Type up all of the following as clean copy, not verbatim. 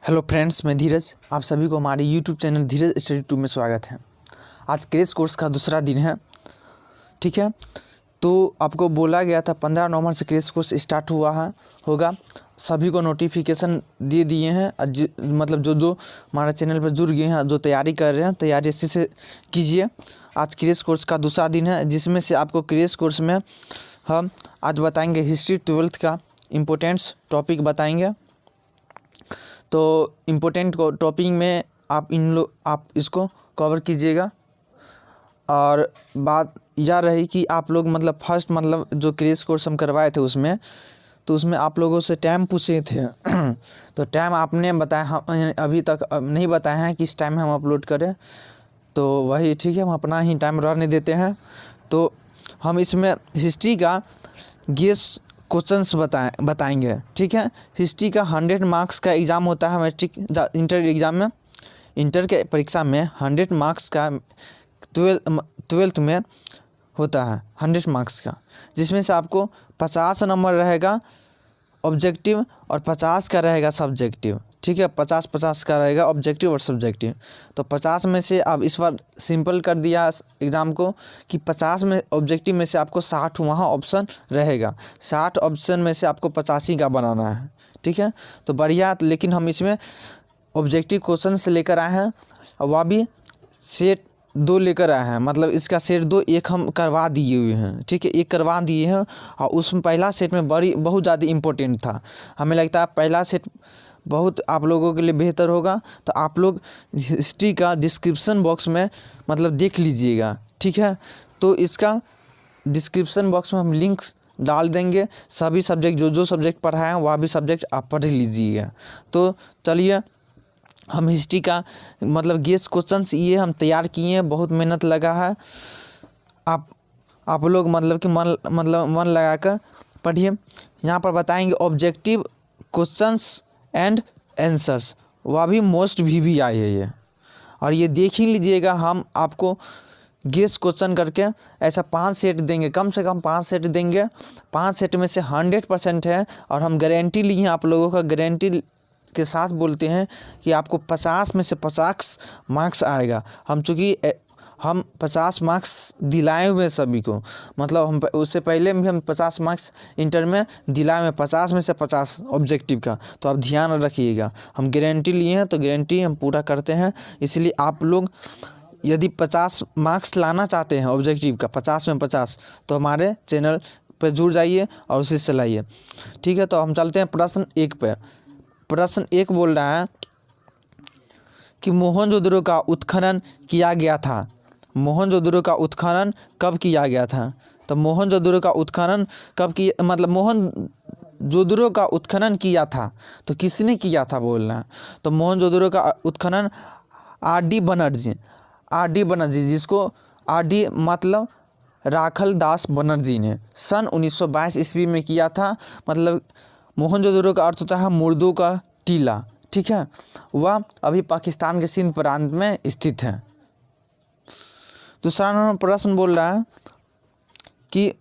Hello friends, मैं धीरज। आप सभी को हमारे यूट्यूब चैनल धीरज स्टडी 2 में स्वागत है। आज क्रैश कोर्स का दूसरा दिन है, ठीक है। तो आपको बोला गया था 15 नवंबर से क्रैश कोर्स स्टार्ट होगा। सभी को नोटिफिकेशन दे दिए हैं। मतलब जो हमारे चैनल पर जुड़ गए हैं, जो तैयारी कर रहे हैं, तैयारी अच्छे से कीजिए। आज क्रैश कोर्स का दूसरा दिन है, जिसमें से आपको क्रैश कोर्स में हम आज बताएंगे हिस्ट्री 12th का इम्पोर्टेंट्स टॉपिक बताएंगे। तो इम्पोर्टेंट टॉपिक में आप इसको कवर कीजिएगा। और बात यह रही कि आप लोग फर्स्ट जो क्रैश कोर्स हम करवाए थे उसमें आप लोगों से टाइम पूछे थे। तो टाइम आपने बताया, हम अभी तक नहीं बताया है किस टाइम में हम अपलोड करें। तो वही ठीक है, हम अपना ही टाइम रहने देते हैं। तो हम इसमें हिस्ट्री का गेस क्वेश्चंस बताएंगे, ठीक है। हिस्ट्री का 100 मार्क्स का एग्ज़ाम होता है मैट्रिक इंटर एग्ज़ाम में। इंटर के परीक्षा में 100 मार्क्स का 12th में होता है 100 मार्क्स का, जिसमें से आपको 50 नंबर रहेगा ऑब्जेक्टिव और 50 का रहेगा सब्जेक्टिव, ठीक है। 50-50 का रहेगा ऑब्जेक्टिव और सब्जेक्टिव। तो 50 में से अब इस बार सिंपल कर दिया एग्ज़ाम को कि 50 में ऑब्जेक्टिव में से आपको 60 वहाँ ऑप्शन रहेगा। 60 ऑप्शन में से आपको 85 का बनाना है, ठीक है। तो बढ़िया। लेकिन हम इसमें ऑब्जेक्टिव क्वेश्चन से लेकर आए हैं, और वह भी सेट 2 लेकर आए हैं। मतलब इसका सेट 2 एक हम करवा दिए हुए हैं, ठीक है। एक करवा दिए हैं, और उसमें पहला सेट में बहुत ज़्यादा इम्पोर्टेंट था। हमें लगता है पहला सेट बहुत आप लोगों के लिए बेहतर होगा। तो आप लोग हिस्ट्री का डिस्क्रिप्शन बॉक्स में देख लीजिएगा, ठीक है। तो इसका डिस्क्रिप्शन बॉक्स में हम लिंक्स डाल देंगे। सभी सब्जेक्ट जो सब्जेक्ट पढ़ाए हैं वह भी सब्जेक्ट आप पढ़ लीजिएगा। तो चलिए, हम हिस्ट्री का गेस क्वेश्चंस ये हम तैयार किए हैं। बहुत मेहनत लगा है। आप लोग मन लगाकर पढ़िए। यहाँ पर बताएंगे ऑब्जेक्टिव क्वेश्चंस एंड आंसर्स, वह भी मोस्ट भी आई है ये। और ये देख ही लीजिएगा, हम आपको गेस क्वेश्चन करके ऐसा 5 सेट देंगे, कम से कम 5 सेट देंगे। 5 सेट में से 100% है, और हम गारंटी लिए हैं आप लोगों का। गारंटी के साथ बोलते हैं कि आपको 50 में से 50 मार्क्स आएगा। हम 50 मार्क्स दिलाए हुए हैं सभी को। हम उससे पहले भी हम 50 मार्क्स इंटर में दिलाए हुए, 50 में से 50 ऑब्जेक्टिव का। तो आप ध्यान रखिएगा, हम गारंटी लिए हैं तो गारंटी हम पूरा करते हैं। इसलिए आप लोग यदि 50 मार्क्स लाना चाहते हैं ऑब्जेक्टिव का, 50 में 50, तो हमारे चैनल पर जुड़ जाइए और उसी से लाइए, ठीक है। तो हम चलते हैं प्रश्न 1 पे। प्रश्न 1 बोल रहा है कि मोहनजोदड़ो का उत्खनन किया गया था। मोहनजोदड़ो का उत्खनन कब किया गया था? तो मोहनजोदड़ो का उत्खनन कब किया, मोहनजोदड़ो का उत्खनन किया था तो किसने किया था बोलना है। तो मोहनजोदड़ो का उत्खनन R.D. बनर्जी, जिसको R.D. राखल दास बनर्जी ने सन 1922 ईस्वी में किया था। मोहनजोदड़ो का अर्थ होता है मुर्दों का टीला, ठीक है। वह अभी पाकिस्तान के सिंध प्रांत में स्थित है। दूसरा नंबर प्रश्न बोल रहा है कि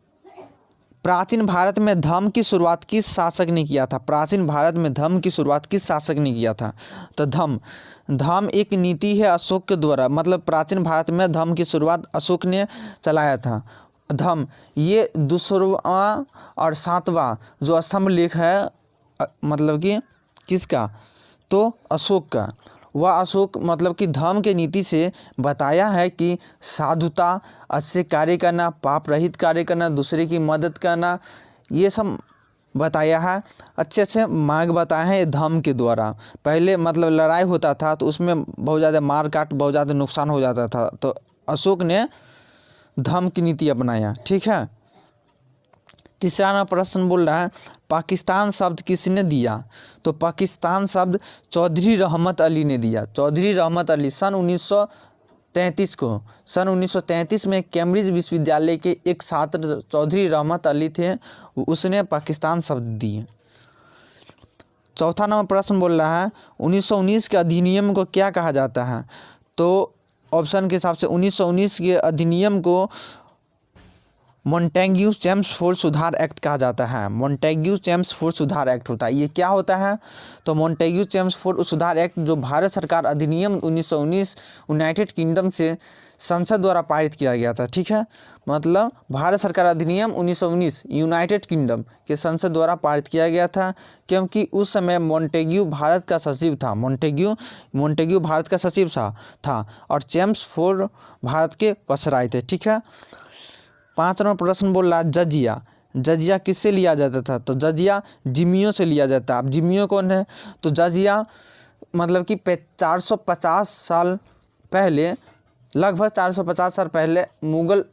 प्राचीन भारत में धर्म की शुरुआत किस शासक ने किया था? प्राचीन भारत में धर्म की शुरुआत किस शासक ने किया था? तो धर्म एक नीति है अशोक के द्वारा। प्राचीन भारत में धर्म की शुरुआत अशोक ने चलाया था। धर्म ये 2वां और 7वां जो स्तंभ लेख है, कि किसका? तो अशोक का। वह अशोक कि धर्म के नीति से बताया है कि साधुता, अच्छे कार्य करना, पाप रहित कार्य करना, दूसरे की मदद करना, ये सब बताया है। अच्छे मार्ग बताए हैं धर्म के द्वारा। पहले लड़ाई होता था तो उसमें बहुत ज़्यादा मार काट, बहुत ज़्यादा नुकसान हो जाता था। तो अशोक ने धर्म की नीति अपनाया, ठीक है। तीसरा नंबर प्रश्न बोल रहा है पाकिस्तान शब्द किसने दिया? तो पाकिस्तान शब्द चौधरी रहमत अली ने दिया। चौधरी रहमत अली सन 1933 में कैम्ब्रिज विश्वविद्यालय के एक छात्र चौधरी रहमत अली थे, उसने पाकिस्तान शब्द दिए। चौथा नंबर प्रश्न बोल रहा है 1919 के अधिनियम को क्या कहा जाता है? तो ऑप्शन के हिसाब से 1919 के अधिनियम को मॉन्टेग्यू चेम्सफोर्ड सुधार एक्ट कहा जाता है। मॉन्टेग्यू चेम्सफोर्ड सुधार एक्ट होता है। ये क्या होता है? तो मॉन्टेग्यू चेम्सफोर्ड सुधार एक्ट जो भारत सरकार अधिनियम 1919 यूनाइटेड किंगडम से संसद द्वारा पारित किया गया था। ठीक है, मतलब भारत सरकार अधिनियम 1919 यूनाइटेड किंगडम के संसद द्वारा पारित किया गया था, क्योंकि उस समय मॉन्टेग्यू भारत का सचिव था। मॉन्टेग्यू भारत का सचिव था और चेम्सफोर्ड भारत के वसराय थे। ठीक है, 5 नंबर प्रश्न बोल रहा है जजिया किससे लिया जाता था? तो जजिया जिम्मियों से लिया जाता है। अब जिम्मियों कौन है? तो जजिया मतलब कि 450 साल पहले, लगभग 450 साल पहले मुगल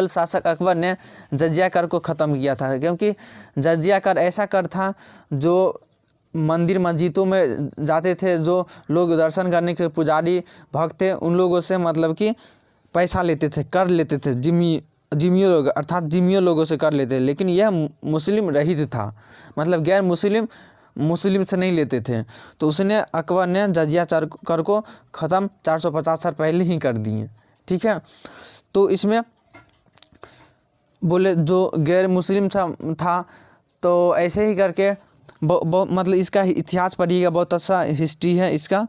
शासक अकबर ने जजिया कर को ख़त्म किया था, क्योंकि जजिया कर ऐसा कर था जो मंदिर मस्जिदों में जाते थे, जो लोग दर्शन करने के पुजारी भक्त थे, उन लोगों से मतलब कि पैसा लेते थे, कर लेते थे। जिम्मियों लोग अर्थात जिम्मियों लोगों से कर लेते, लेकिन यह मुस्लिम रहित था, मतलब गैर मुस्लिम से नहीं लेते थे। तो उसने अकबर ने जजिया कर को ख़त्म 450 साल पहले ही कर दिए। ठीक है, तो इसमें बोले जो गैर मुस्लिम था तो ऐसे ही करके मतलब इसका इतिहास पढ़िएगा, बहुत अच्छा हिस्ट्री है इसका।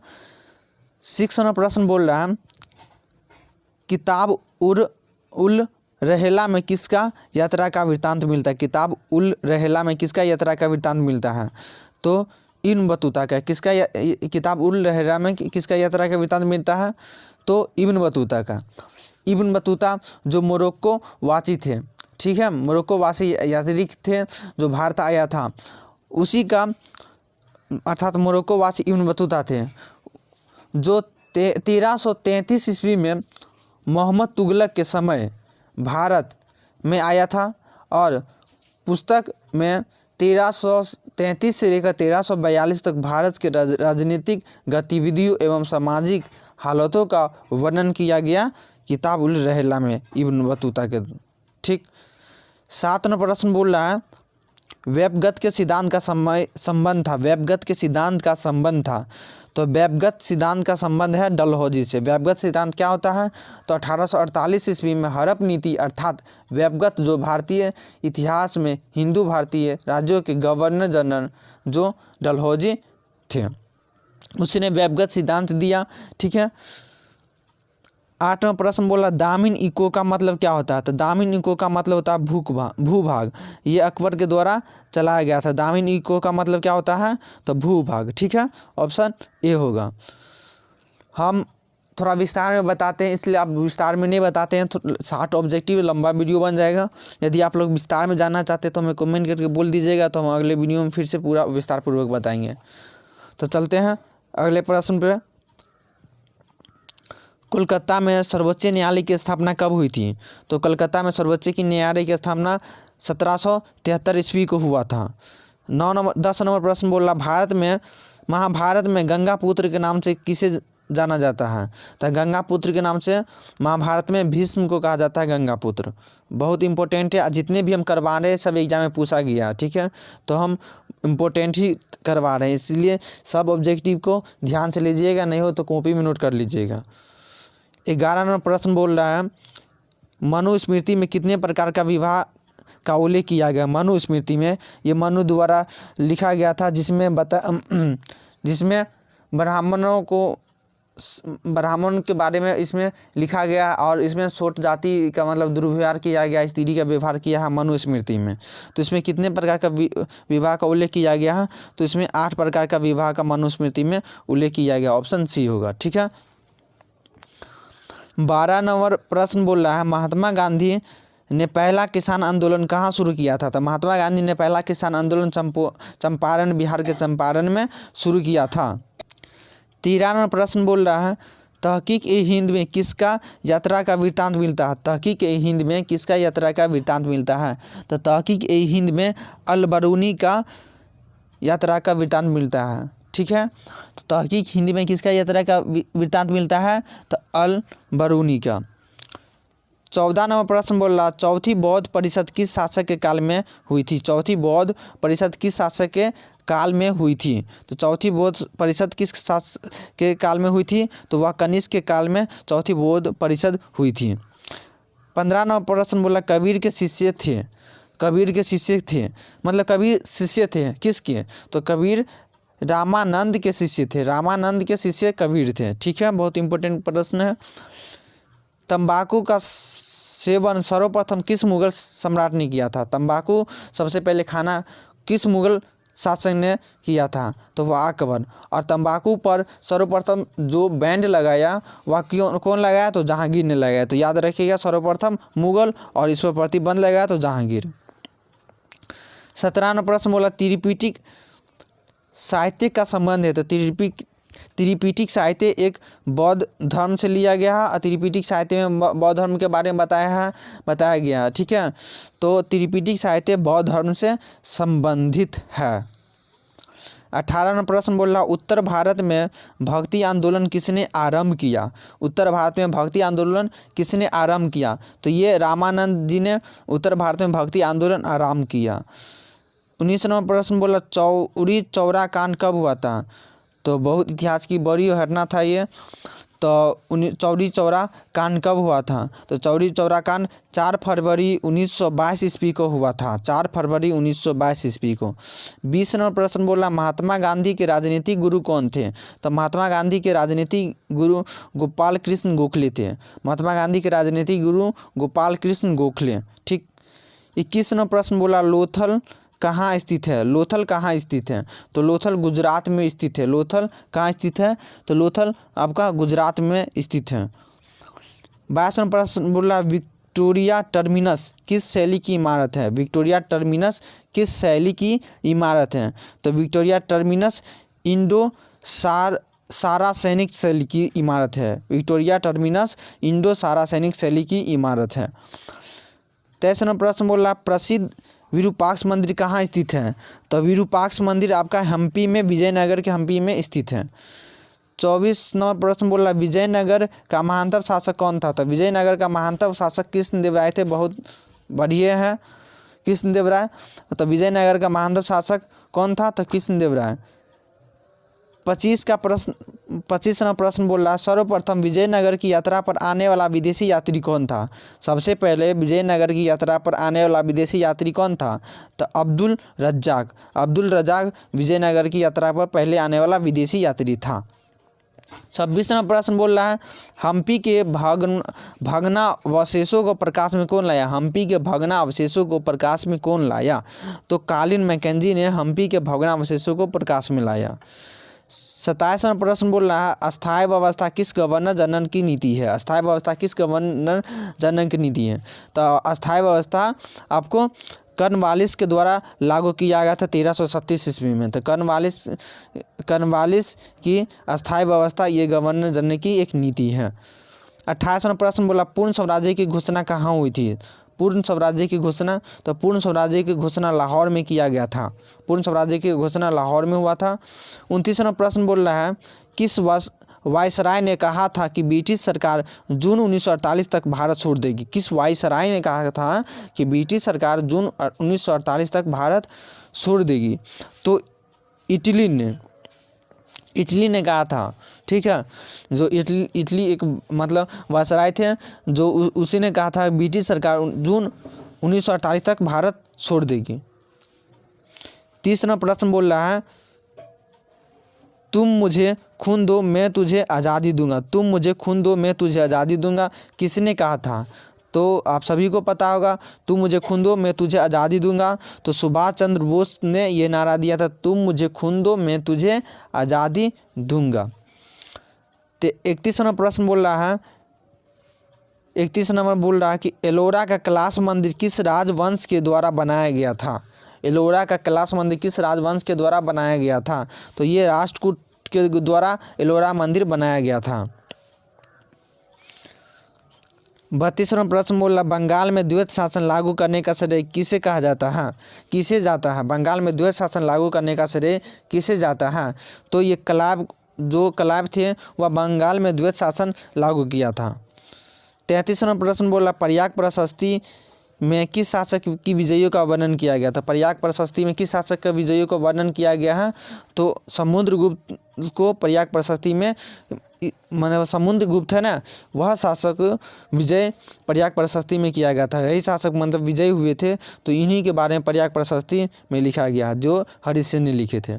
6 नंबर प्रश्न बोल रहा है किताब उल रहेला में किसका यात्रा का वृत्तांत मिलता है? किताब उल रहेला में किसका यात्रा का वृत्तांत मिलता है? तो इब्न बतूता का। किताब उल रहेला में किसका यात्रा का वृत्तांत मिलता है? तो इब्न बतूता का। इब्न बतूता जो मोरक्को वासी थे, ठीक है, मोरक्को वासी यात्री थे जो भारत आया था, उसी का अर्थात मोरक्को वासी इब्न बतूता थे, जो 1333 ईस्वी में मोहम्मद तुगलक के समय भारत में आया था, और पुस्तक में 1333 से लेकर 1342 तक भारत के राजनीतिक गतिविधियों एवं सामाजिक हालतों का वर्णन किया गया किताब उल रहेला में इब्न बतूता के। ठीक, 7 नंबर प्रश्न बोल रहा है वेबगत के सिद्धांत का संबंध था। वेबगत के सिद्धांत का संबंध था, तो वेबगत सिद्धांत का संबंध है डलहौजी से। वेबगत सिद्धांत क्या होता है? तो 1848 ईस्वी में हड़प नीति अर्थात वेबगत जो भारतीय इतिहास में हिंदू भारतीय राज्यों के गवर्नर जनरल जो डलहौजी थे, उसने वेबगत सिद्धांत दिया। ठीक है, 8वां प्रश्न बोला दामिन इको का मतलब क्या होता है? तो दामिन इको का मतलब होता है भूभाग। ये अकबर के द्वारा चलाया गया था। दामिन इको का मतलब क्या होता है? तो भूभाग। ठीक है, ऑप्शन ए होगा। हम थोड़ा विस्तार में बताते हैं, इसलिए आप विस्तार में नहीं बताते हैं, तो 60 ऑब्जेक्टिव लंबा वीडियो बन जाएगा। यदि आप लोग विस्तार में जानना चाहते हैं तो हमें कमेंट करके बोल दीजिएगा, तो हम अगले वीडियो में फिर से पूरा विस्तार पूर्वक बताएंगे। तो चलते हैं अगले प्रश्न पे। कोलकाता में सर्वोच्च न्यायालय की स्थापना कब हुई थी? तो कोलकाता में सर्वोच्च की न्यायालय की स्थापना 1773 ईस्वी को हुआ था। 10 नंबर प्रश्न बोल रहा महाभारत में गंगा पुत्र के नाम से किसे जाना जाता है? तो गंगा पुत्र के नाम से महाभारत में भीष्म को कहा जाता है गंगा पुत्र। बहुत इंपॉर्टेंट है, जितने भी हम करवा रहे हैं सब एग्जाम में पूछा गया। ठीक है, तो हम इम्पोर्टेंट ही करवा रहे हैं, इसलिए सब ऑब्जेक्टिव को ध्यान से लीजिएगा, नहीं हो तो कॉपी में नोट कर लीजिएगा। 11 नंबर प्रश्न बोल रहा है मनुस्मृति में कितने प्रकार का विवाह का उल्लेख किया गया? मनुस्मृति में ये मनु द्वारा लिखा गया था, जिसमें ब्राह्मण के बारे में इसमें लिखा गया, और इसमें छोट जाति का मतलब दुर्व्यवहार किया गया, स्त्री का व्यवहार किया है मनुस्मृति में। तो इसमें कितने प्रकार का विवाह का उल्लेख किया गया है? तो इसमें 8 प्रकार का विवाह का मनुस्मृति में उल्लेख किया गया, ऑप्शन सी होगा। ठीक है, 12 नंबर प्रश्न बोल रहा है महात्मा गांधी ने पहला किसान आंदोलन कहाँ शुरू किया था? तो महात्मा गांधी ने पहला किसान आंदोलन चंपारण, बिहार के चंपारण में शुरू किया था। 13 नंबर प्रश्न बोल रहा है तहकीक-ए-हिंद में किसका यात्रा का वृत्तांत मिलता है? तहकीक-ए-हिंद में किसका यात्रा का वृत्तांत मिलता है? तो तहकीक-ए-हिंद में अल-बरूनी का यात्रा का वृत्तांत मिलता है। ठीक है, तो तहकीक हिंदी में किसका यात्रा का वृत्तांत मिलता है? तो अल-बरूनी का। 14 नंबर प्रश्न बोल रहा चौथी बौद्ध परिषद किस शासक के काल में हुई थी? चौथी बौद्ध परिषद किस शासक के काल में हुई थी? तो चौथी बौद्ध परिषद किस शासक के काल में हुई थी? तो वह कनिष्क के काल में चौथी बौद्ध परिषद हुई थी। 15 नंबर प्रश्न बोला कबीर के शिष्य थे, कबीर के शिष्य थे मतलब कबीर शिष्य थे किसके, तो कबीर रामानंद के शिष्य थे, रामानंद के शिष्य कबीर थे। ठीक है, बहुत इंपॉर्टेंट प्रश्न है। तंबाकू का सेवन सर्वप्रथम किस मुगल सम्राट ने किया था, तंबाकू सबसे पहले खाना किस मुगल शासक ने किया था, तो वह अकबर। और तंबाकू पर सर्वप्रथम जो बैंड लगाया वह कौन लगाया, तो जहांगीर ने लगाया। तो याद रखिएगा सर्वप्रथम मुगल और इस पर प्रतिबंध लगाया तो जहांगीर। 17 नंबर प्रश्न बोला त्रिपिटक साहित्य का संबंध है, तो त्रिपिटक साहित्य एक बौद्ध धर्म से लिया गया है और त्रिपिटक साहित्य में बौद्ध धर्म के बारे में बताया गया है। ठीक है, तो त्रिपिटक साहित्य बौद्ध धर्म से संबंधित है। 18 नंबर प्रश्न बोल रहा उत्तर भारत में भक्ति आंदोलन किसने आरंभ किया, उत्तर भारत में भक्ति आंदोलन किसने आरंभ किया, तो ये रामानंद जी ने उत्तर भारत में भक्ति आंदोलन आरंभ किया। 19 नंबर प्रश्न बोला चौरी चौरा कांड कब हुआ था, तो बहुत इतिहास की बड़ी घटना था ये। तो चौरी चौरा कांड कब हुआ था, तो चौरी चौरा कांड 4 फरवरी 1922 ईस्वी को हुआ था, 4 फरवरी 1922 ईस्वी को। 20 नंबर प्रश्न बोला महात्मा गांधी के राजनीतिक गुरु कौन थे, तो महात्मा गांधी के राजनीतिक गुरु गोपाल कृष्ण गोखले थे, महात्मा गांधी के राजनीतिक गुरु गोपाल कृष्ण गोखले। ठीक। 21 नंबर प्रश्न बोला लोथल कहाँ स्थित है, लोथल कहाँ स्थित है, तो लोथल गुजरात में स्थित है, लोथल कहाँ स्थित है, तो लोथल आपका गुजरात में स्थित है। 22 नंबर प्रश्न बोला विक्टोरिया टर्मिनस किस शैली की इमारत है, विक्टोरिया टर्मिनस किस शैली की इमारत है, तो विक्टोरिया टर्मिनस इंडो सारा सैनिक शैली की इमारत है, विक्टोरिया टर्मिनस इंडो सारा सैनिक शैली की इमारत है। 23 नंबर प्रश्न बोला प्रसिद्ध विरूपाक्ष मंदिर कहाँ स्थित है, तो विरूपाक्ष मंदिर आपका हम्पी में, विजयनगर के हम्पी में स्थित है। 24 नंबर प्रश्न बोला विजयनगर का महानतम शासक कौन था, तो विजयनगर का महानतम शासक कृष्णदेव राय थे, बहुत बढ़िया है कृष्णदेव राय। तो विजयनगर का महानतम शासक कौन था, तो कृष्णदेव राय। 25 नंबर प्रश्न बोल रहा सर्वप्रथम विजयनगर की यात्रा पर आने वाला विदेशी यात्री कौन था, सबसे पहले विजयनगर की यात्रा पर आने वाला विदेशी यात्री कौन था, तो अब्दुल रज्जाक विजयनगर की यात्रा पर पहले आने वाला विदेशी यात्री था। 26 नंबर प्रश्न बोल रहा है हम्पी के भग्नावशेषों को प्रकाश में कौन लाया, हम्पी के भग्नावशेषों को प्रकाश में कौन लाया, तो कॉलिन मैकेंजी ने हम्पी के भग्नावशेषों को प्रकाश में लाया। 27 नंबर प्रश्न बोल रहा है अस्थायी व्यवस्था किस गवर्नर जनरल की नीति है, अस्थायी व्यवस्था किस गवर्नर जनरल की नीति है, तो अस्थायी व्यवस्था आपको कर्नवालिस के द्वारा लागू किया गया था 1337 ईस्वी में। तो कर्नवालिस की अस्थायी व्यवस्था ये गवर्नर जनरल की एक नीति है। 28 नंबर प्रश्न बोला पूर्ण स्वराज्य की घोषणा कहाँ हुई थी, पूर्ण स्वराज्य की घोषणा, तो पूर्ण स्वराज्य की घोषणा लाहौर में किया गया था, पूर्ण स्वराज्य की घोषणा लाहौर में हुआ था। 29 नंबर प्रश्न बोल रहा है किस वायसराय ने कहा था कि ब्रिटिश सरकार जून 1948 तक भारत छोड़ देगी, किस वायसराय ने कहा था कि ब्रिटिश सरकार जून 1948 तक भारत छोड़ देगी, तो इटली ने कहा था। ठीक है, जो इटली एक मतलब वायसराय थे जो उसी ने कहा था ब्रिटिश सरकार जून 1948 तक भारत छोड़ देगी। 30 नंबर प्रश्न बोल रहा है तुम मुझे खून दो मैं तुझे आज़ादी दूंगा, तुम मुझे खून दो मैं तुझे आज़ादी दूंगा किसने कहा था, तो आप सभी को पता होगा तुम मुझे खून दो मैं तुझे आज़ादी दूंगा, तो सुभाष चंद्र बोस ने ये नारा दिया था तुम मुझे खून दो मैं तुझे आज़ादी दूंगा। तो 31 नंबर प्रश्न बोल रहा है 31 नंबर बोल रहा है कि एलोरा का कैलाश मंदिर किस राजवंश के द्वारा बनाया गया था, एलोरा का कैलाश मंदिर किस राजवंश के द्वारा बनाया गया था, तो ये राष्ट्रकूट के द्वारा एलोरा मंदिर बनाया गया था। 32 नंबर प्रश्न बोला बंगाल में द्वैत शासन लागू करने का श्रेय किसे कहा जाता है, किसे जाता है, बंगाल में द्वैत शासन लागू करने का श्रेय किसे जाता है, तो ये क्लाइव थे वह बंगाल में द्वैत शासन लागू किया था। 33 नंबर प्रश्न बोला प्रयाग प्रशस्ति में किस शासक की विजयों का वर्णन किया गया था? प्रयाग प्रशस्ति में किस शासक का विजयों का वर्णन किया गया है? तो समुद्रगुप्त को प्रयाग प्रशस्ति में, मतलब समुद्रगुप्त है ना, वह शासक विजय प्रयाग प्रशस्ति में किया गया था। यही शासक मतलब विजयी हुए थे, तो इन्हीं के बारे में प्रयाग प्रशस्ति में लिखा गया जो हरिश्चंद्र ने लिखे थे।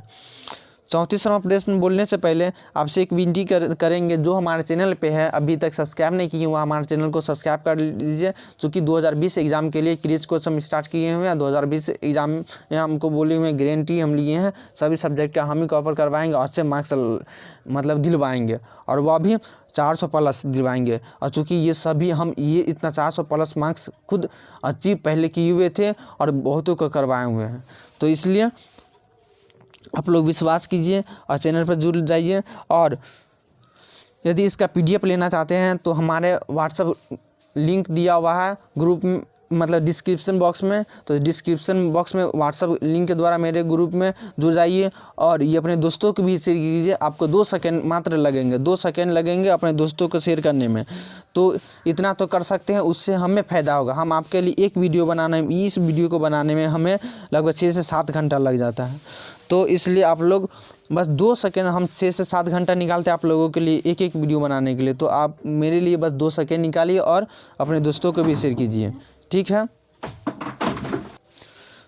34वां प्रश्न बोलने से पहले आपसे एक विनती करेंगे, जो हमारे चैनल पे है अभी तक सब्सक्राइब नहीं किए वह हमारे चैनल को सब्सक्राइब कर लीजिए, क्योंकि 2020 एग्ज़ाम के लिए क्रेज कोर्स हम स्टार्ट किए हुए हैं। 2020 एग्ज़ाम में हमको बोले हुए गारंटी हम लिए हैं, सभी सब्जेक्ट का हम ही कवर करवाएंगे, अच्छे मार्क्स मतलब दिलवाएंगे, और वह भी 400 प्लस दिलवाएंगे। और चूँकि ये सभी हम ये इतना 400 प्लस मार्क्स खुद अचीव पहले किए हुए थे और बहुतों को करवाए हुए हैं, तो इसलिए आप लोग विश्वास कीजिए और चैनल पर जुड़ जाइए। और यदि इसका PDF लेना चाहते हैं तो हमारे व्हाट्सएप लिंक दिया हुआ है ग्रुप में, मतलब डिस्क्रिप्शन बॉक्स में, तो डिस्क्रिप्शन बॉक्स में व्हाट्सएप लिंक के द्वारा मेरे ग्रुप में जुड़ जाइए और ये अपने दोस्तों को भी शेयर कीजिए। आपको 2 सेकंड मात्र लगेंगे, 2 सेकंड लगेंगे अपने दोस्तों को शेयर करने में, तो इतना तो कर सकते हैं, उससे हमें फ़ायदा होगा। हम आपके लिए एक वीडियो बनाने में, इस वीडियो को बनाने में हमें लगभग 6 से 7 घंटा लग जाता है, तो इसलिए आप लोग बस 2 सेकंड, हम 6 से 7 घंटा निकालते हैं आप लोगों के लिए एक वीडियो बनाने के लिए, तो आप मेरे लिए बस 2 सेकंड निकालिए और अपने दोस्तों को भी शेयर कीजिए, ठीक है।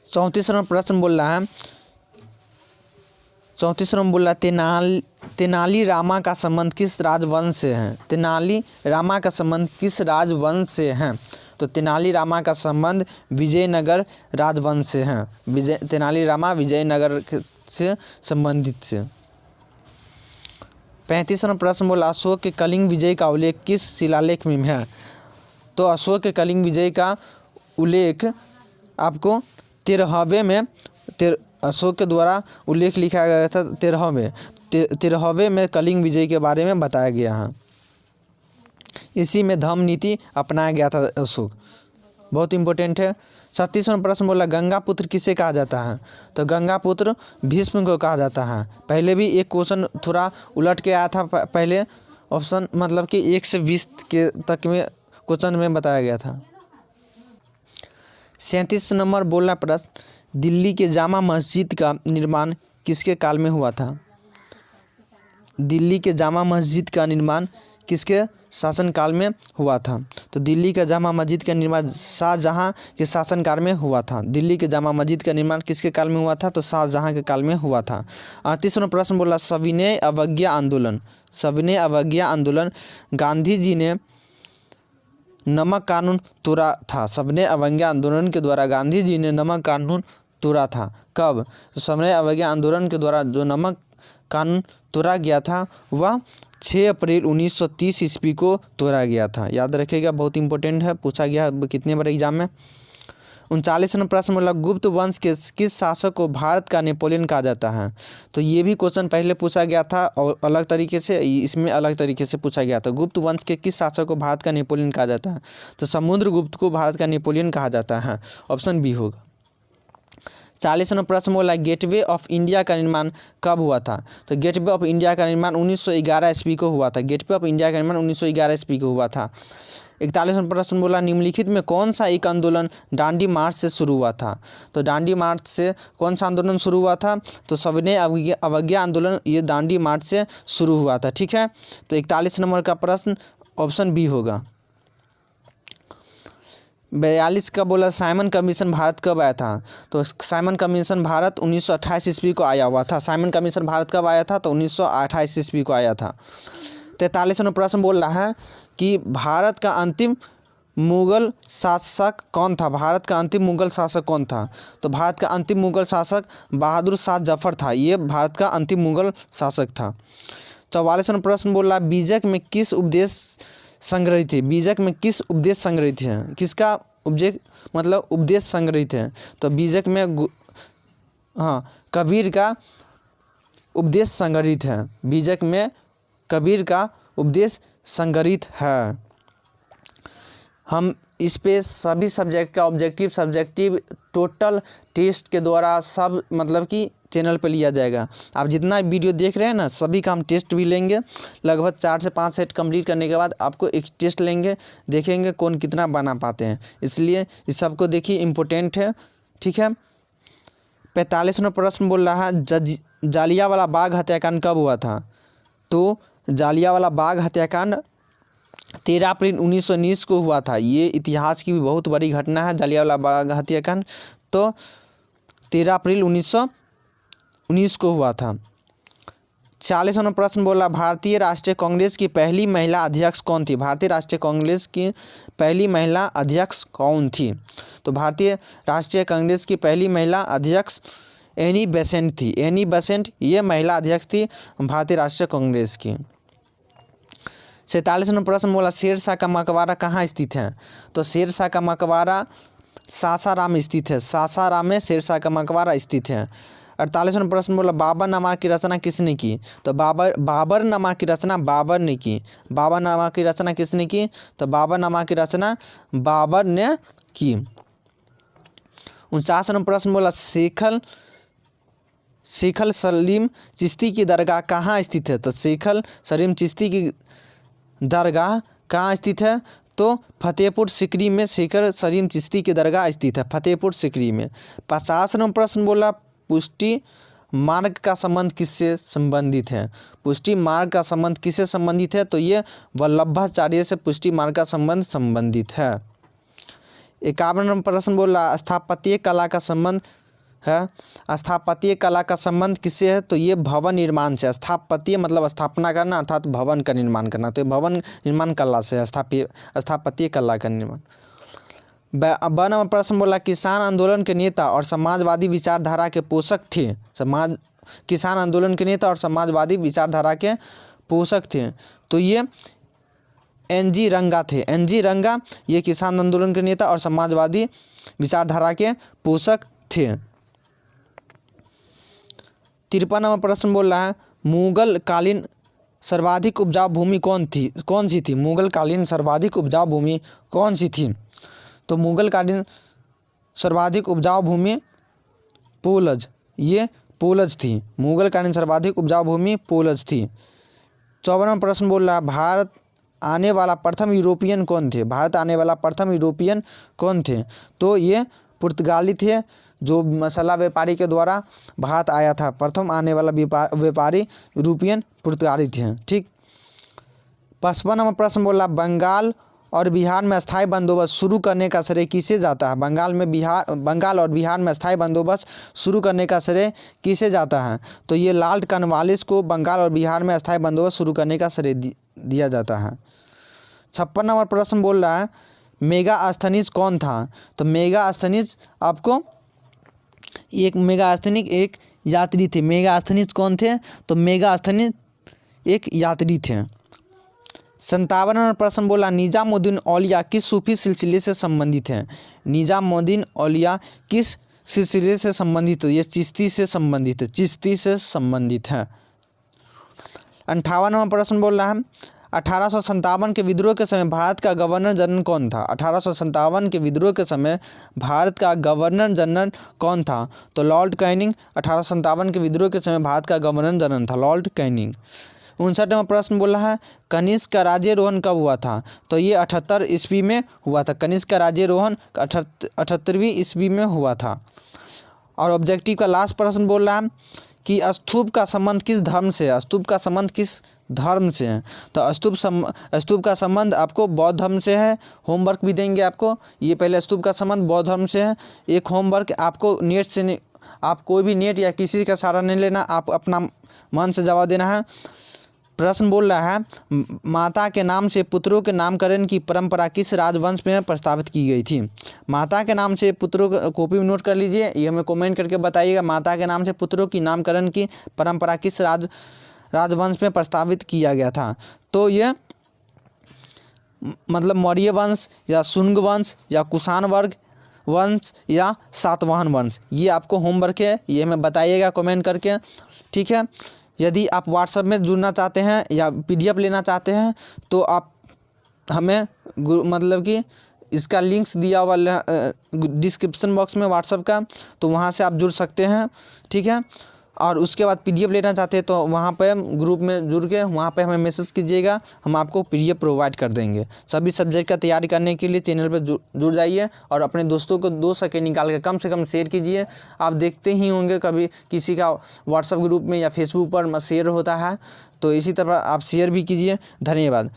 34वां प्रश्न बोल रहा है, 34वां बोल रहा है, तेनाली रामा का संबंध किस राजवंश से है? तेनाली रामा का संबंध किस राजवंश से है? तो तेनाली रामा का संबंध विजयनगर राजवंश से है। तेनाली रामा विजयनगर से संबंधित से। 35वां प्रश्न बोला, अशोक के कलिंग विजय का उल्लेख किस शिलालेख में है? तो अशोक के कलिंग विजय का उल्लेख आपको 13वें में, अशोक के द्वारा उल्लेख लिखा गया था 13वें में कलिंग विजय के बारे में बताया गया है। इसी में धम्म नीति अपनाया गया था अशोक, बहुत इंपॉर्टेंट है। 36वां प्रश्न बोला, गंगा पुत्र किसे कहा जाता है? तो गंगा पुत्र भीष्म को कहा जाता है। पहले भी एक क्वेश्चन थोड़ा उलट के आया था, पहले ऑप्शन मतलब कि 1 से 20 के तक में क्वेश्चन में बताया गया था। 37 नंबर बोलना प्रश्न, दिल्ली के जामा मस्जिद का निर्माण किसके काल में हुआ था? दिल्ली के जामा मस्जिद का निर्माण किसके शासनकाल में हुआ था? तो दिल्ली का जामा मस्जिद का निर्माण शाहजहाँ के शासनकाल में हुआ था। दिल्ली के जामा मस्जिद का निर्माण किसके काल में हुआ था? तो शाहजहाँ के काल में हुआ था। 38वां प्रश्न बोला, सविनय अवज्ञा आंदोलन, सविनय अवज्ञा आंदोलन गांधी जी ने नमक कानून तोड़ा था। सविनय अवज्ञा आंदोलन के द्वारा गांधी जी ने नमक कानून तोड़ा था। कब? तो सविनय अवज्ञा आंदोलन के द्वारा जो नमक कानून तोड़ा गया था वह 6 अप्रैल 1930 ईस्वी को तोड़ा गया था। याद रखिएगा, बहुत इंपॉर्टेंट है, पूछा गया कितने बार एग्जाम में। 39वां प्रश्न बोला, गुप्त वंश के किस शासक को भारत का नेपोलियन कहा जाता है? तो ये भी क्वेश्चन पहले पूछा गया था और अलग तरीके से, इसमें अलग तरीके से पूछा गया था। गुप्त वंश के किस शासक को भारत का नेपोलियन कहा जाता है? तो समुद्रगुप्त को भारत का नेपोलियन कहा जाता है, ऑप्शन बी होगा। 40वां प्रश्न बोला, गेटवे ऑफ इंडिया का निर्माण कब हुआ था? तो गेटवे ऑफ इंडिया का निर्माण 1911 ईस्वी को हुआ था। गेटवे ऑफ इंडिया का निर्माण 1911 ईस्वी को हुआ था। 41वां प्रश्न बोला, निम्नलिखित में कौन सा एक आंदोलन दांडी मार्च से शुरू हुआ था? तो दांडी मार्च से कौन सा आंदोलन शुरू हुआ था? तो सविनय अवज्ञा आंदोलन, ये दांडी मार्च से शुरू हुआ था, ठीक है। तो 41 नंबर का प्रश्न ऑप्शन बी होगा। 42 का बोला, साइमन कमीशन भारत कब आया था? तो साइमन कमीशन भारत 1928 ईस्वी को आया हुआ था। साइमन कमीशन भारत कब आया था? तो 1928 ईस्वी को आया था। 43वां प्रश्न बोल रहा है कि भारत का अंतिम मुगल शासक कौन था? भारत का अंतिम मुगल शासक कौन था? तो भारत का अंतिम मुगल शासक बहादुर शाह जफर था, ये भारत का अंतिम मुगल शासक था। 44वां प्रश्न बोल रहा है, बीजक में किस उपदेश संग्रहित है? बीजक में किस उपदेश संग्रहित है? किसका उपदेश संग्रहित है? तो बीजक में कबीर का उपदेश संग्रहित है। बीजक में कबीर का उपदेश संग्रहित है। हम इस पे सभी सब्जेक्ट का ऑब्जेक्टिव सब्जेक्टिव टोटल टेस्ट के द्वारा सब मतलब कि चैनल पे लिया जाएगा। आप जितना वीडियो देख रहे हैं ना, सभी का हम टेस्ट भी लेंगे। लगभग 4 से 5 सेट कंप्लीट करने के बाद आपको एक टेस्ट लेंगे, देखेंगे कौन कितना बना पाते हैं। इसलिए इस सबको देखिए, इम्पोर्टेंट है। ठीक है, 45वां प्रश्न बोल रहा है जालियांवाला बाग हत्याकांड कब हुआ था? तो जालियांवाला बाग हत्याकांड 13 अप्रैल 1919 को हुआ था। ये इतिहास की भी बहुत बड़ी घटना है, जालियांवाला बाग हत्याकांड। तो 13 अप्रैल 1919 को हुआ था। 40वां प्रश्न बोला, भारतीय राष्ट्रीय कांग्रेस की पहली महिला अध्यक्ष कौन थी? भारतीय राष्ट्रीय कांग्रेस की पहली महिला अध्यक्ष कौन थी? तो भारतीय राष्ट्रीय कांग्रेस की पहली महिला अध्यक्ष एनी बेसेंट थी। एनी बेसेंट ये महिला अध्यक्ष थी भारतीय राष्ट्रीय कांग्रेस की। 47वां प्रश्न बोला, शेरशाह का मकबरा कहाँ स्थित है? तो शेरशाह का मकबरा सासाराम स्थित है। सासाराम में शेरशाह का मकबरा स्थित है। 48वां प्रश्न बोला, बाबरनामा की रचना किसने की? तो बाबरनामा की रचना बाबर ने की। बाबरनामा की रचना किसने की? तो बाबरनामा की रचना बाबर ने की। 49वां प्रश्न बोला, शेख सलीम चिश्ती की दरगाह कहाँ स्थित है? तो शेख सलीम चिश्ती की दरगाह कहाँ स्थित है? तो फतेहपुर सिकरी में शेख सलीम चिश्ती की दरगाह स्थित है, फतेहपुर सिकरी में। 50वां प्रश्न बोला, पुष्टि मार्ग का संबंध किससे संबंधित है? पुष्टि मार्ग का संबंध किससे संबंधित है? तो ये वल्लभाचार्य से पुष्टि मार्ग का संबंध संबंधित है। 51वां प्रश्न बोला, स्थापत्य कला का संबंध है। स्थापत्य कला का संबंध किससे है? तो ये भवन निर्माण से। स्थापत्य मतलब स्थापना करना अर्थात भवन का निर्माण करना, तो ये भवन निर्माण कला से स्थापत्य कला का निर्माण। 52वां प्रश्न बोला, किसान आंदोलन के नेता और समाजवादी विचारधारा के पोषक थे। किसान आंदोलन के नेता और समाजवादी विचारधारा के पोषक थे, तो ये NG रंगा थे। NG रंगा ये किसान आंदोलन के नेता और समाजवादी विचारधारा के पोषक थे। 53वां प्रश्न बोल रहा है, मुगल कालीन सर्वाधिक उपजाऊ भूमि कौन सी थी? मुगल कालीन सर्वाधिक उपजाऊ भूमि कौन सी थी? तो मुगल कालीन सर्वाधिक उपजाऊ भूमि पोलज, ये पोलज थी। मुगल कालीन सर्वाधिक उपजाऊ भूमि पोलज थी। 54वां प्रश्न बोल रहा है, भारत आने वाला प्रथम यूरोपियन कौन थे? भारत आने वाला प्रथम यूरोपियन कौन थे? तो ये पुर्तगाली थे, जो मसाला व्यापारी के द्वारा भारत आया था। प्रथम आने वाला व्यापारी यूरोपियन पुर्तगाली थे। ठीक। 55वां प्रश्न बोला, बंगाल और बिहार में अस्थायी बंदोबस्त शुरू करने का श्रेय किसे जाता है? बंगाल और बिहार में अस्थायी बंदोबस्त शुरू करने का श्रेय किसे जाता है? तो ये लॉर्ड कॉर्नवालिस को बंगाल और बिहार में अस्थायी बंदोबस्त शुरू करने का श्रेय दिया जाता है। 56वां प्रश्न बोल रहा है, मेगास्थनीज कौन था? तो मेगास्थनीज आपको मेगास्थनीज एक यात्री थे। मेगास्थनीज कौन थे? तो मेगास्थनीज एक यात्री थे। 57वां प्रश्न बोला, निजामुद्दीन औलिया किस सूफी सिलसिले से संबंधित है? निजामुद्दीन औलिया किस सिलसिले से संबंधित है? ये चिश्ती से संबंधित है, चिश्ती से संबंधित है। 58वां प्रश्न बोल रहा है, 1857 के विद्रोह के समय भारत का गवर्नर जनरल कौन था? 1857 के विद्रोह के समय भारत का गवर्नर जनरल कौन था? तो लॉर्ड कैनिंग 1857 के विद्रोह के समय भारत का गवर्नर जनरल था, लॉर्ड कैनिंग। 59वां प्रश्न बोला है, कनिष्क का राज्यारोहण कब हुआ था? तो ये 78 ईस्वी में हुआ था। कनिष्क का राज्यारोहण 78वीं ईस्वी में हुआ था। और ऑब्जेक्टिव का लास्ट प्रश्न बोल रहा है कि स्तूप का संबंध किस धर्म से है? स्तूप का संबंध किस धर्म से है? तो स्तूप का संबंध आपको बौद्ध धर्म से है। होमवर्क भी देंगे आपको। ये पहले स्तूप का संबंध बौद्ध धर्म से है। एक होमवर्क आपको नेट से आप कोई भी नेट या किसी का सहारा नहीं लेना, आप अपना मन से जवाब देना है। प्रश्न बोल रहा है, माता के नाम से पुत्रों के नामकरण की परंपरा किस राजवंश में प्रस्तावित की गई थी? माता के नाम से पुत्रों को कॉपी में नोट कर लीजिए, ये हमें कमेंट करके बताइएगा। माता के नाम से पुत्रों की नामकरण की परंपरा किस राजवंश में प्रस्तावित किया गया था? तो ये मतलब मौर्य वंश या शुंग वंश या कुषाण वंश या सातवाहन वंश। ये आपको होमवर्क है, ये हमें बताइएगा कमेंट करके। ठीक है। यदि आप व्हाट्सएप में जुड़ना चाहते हैं या PDF लेना चाहते हैं तो आप हमें मतलब कि इसका लिंक्स दिया हुआ डिस्क्रिप्शन बॉक्स में व्हाट्सअप का, तो वहाँ से आप जुड़ सकते हैं, ठीक है। और उसके बाद PDF लेना चाहते हैं तो वहाँ पे ग्रुप में जुड़ के वहाँ पे हमें मैसेज कीजिएगा, हम आपको PDF प्रोवाइड कर देंगे। सभी सब्जेक्ट का तैयारी करने के लिए चैनल पे जुड़ जाइए और अपने दोस्तों को 2 सेकंड निकाल के कम से कम शेयर कीजिए। आप देखते ही होंगे कभी किसी का व्हाट्सएप ग्रुप में या फेसबुक पर शेयर होता है, तो इसी तरह आप शेयर भी कीजिए। धन्यवाद।